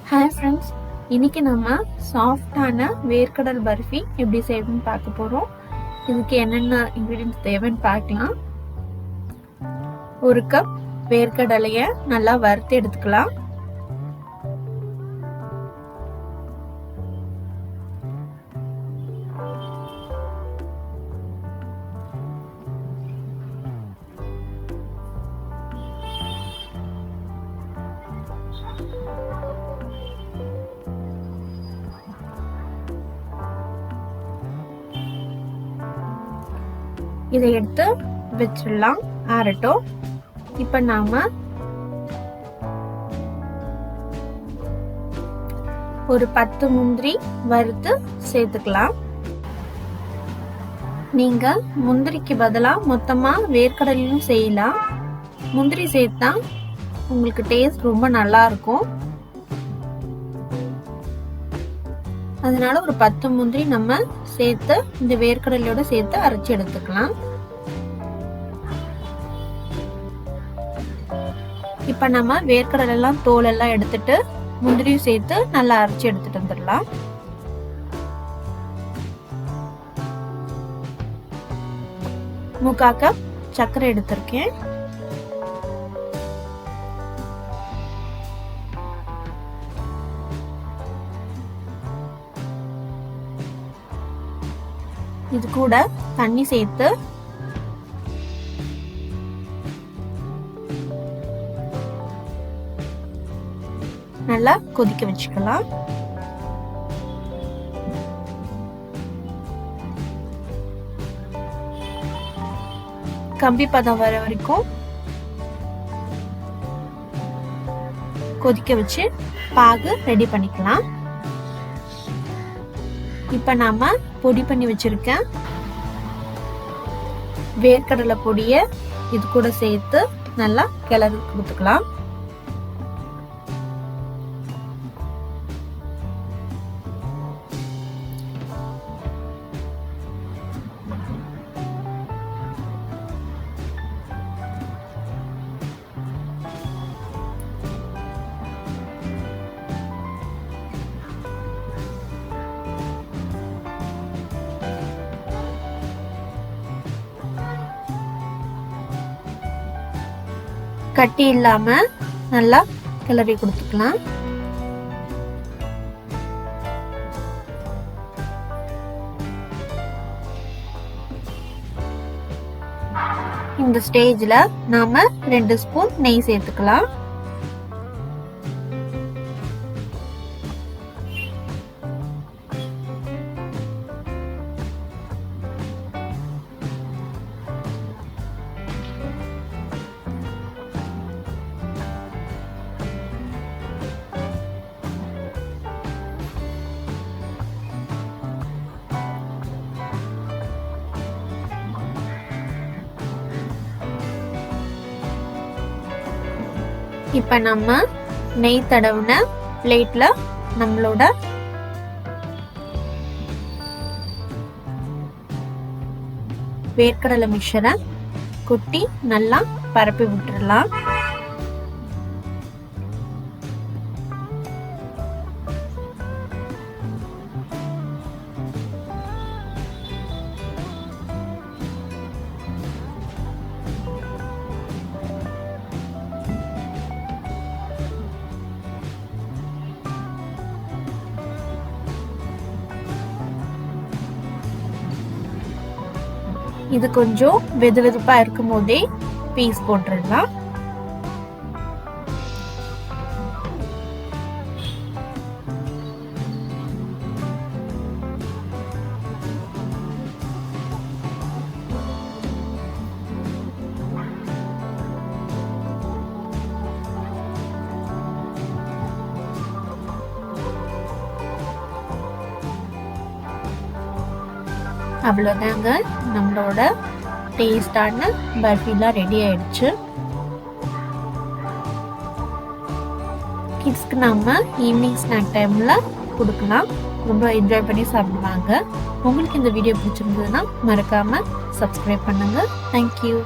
Hi friends, இன்னைக்கு நம்ம சாஃப்டான வேர்க்கடல் பர்ஃபி எப்படி செய்யணும்னு பார்க்க போறோம். இதுக்கு என்னென்ன இன்கிரிடியன்ட்ஸ் தேவைன்னு பார்க்கலாம். ஒரு கப் வேர்க்கடலையை நல்லா வறுத்து எடுத்துக்கலாம். இதை எடுத்து வச்சிடலாம், ஆறட்டும். இப்ப நாம ஒரு 10 முந்திரி வறுத்து சேர்த்துக்கலாம். நீங்க முந்திரிக்கு பதிலா மொத்தமா வேர்க்கடலையும் செய்யலாம். முந்திரி சேர்த்தா உங்களுக்கு டேஸ்ட் ரொம்ப நல்லா இருக்கும். அதனால ஒரு 10 முந்திரி நம்ம சேர்த்து இந்த வேர்க்கடலையோட சேர்த்து அரைச்சி எடுத்துக்கலாம். இப்ப நம்ம வேர்க்கடலை எல்லாம் தோல் எல்லாம் எடுத்துட்டு முந்திரியும் சேர்த்து நல்லா அரைச்சி எடுத்துட்டு வந்துடலாம். முக்கால் கப் சர்க்கரை எடுத்திருக்கேன். இது கூட தண்ணி சேர்த்து நல்லா கொதிக்க வச்சுக்கலாம். கம்பி பதம் வர வரைக்கும் கொதிக்க வச்சு பாகு ரெடி பண்ணிக்கலாம். இப்ப நாம பொடி பண்ணி வச்சிருக்க வேர்க்கடலை பொடிய இது கூட சேர்த்து நல்லா கிளறி கொடுத்துக்கலாம். கட்டி இல்லாம நல்லா கிளறி கொடுத்துக்கலாம். இந்த ஸ்டேஜ்ல நாம 2 ஸ்பூன் நெய் சேர்த்துக்கலாம். இப்ப நம்ம நெய் தடவின பிளேட்ல நம்மளோட வேர்க்கடலை மிக்சரை கொட்டி நல்லா பரப்பி விட்டுறலாம். இது கொஞ்சம் வெதுவெதுப்பா இருக்கும் போதே பீஸ் போட்டுடலாம். அவ்வளோதாங்க, நம்மளோட டேஸ்டான பர்ஃபிலாம் ரெடி ஆயிடுச்சு. கிட்ஸ்க்கு நம்ம ஈவினிங் ஸ்நாக் டைம்ல கொடுக்கலாம், ரொம்ப என்ஜாய் பண்ணி சாப்பிடுவாங்க. உங்களுக்கு இந்த வீடியோ பிடிச்சிருந்ததுன்னா மறக்காம சப்ஸ்கிரைப் பண்ணுங்க. தேங்க்யூ.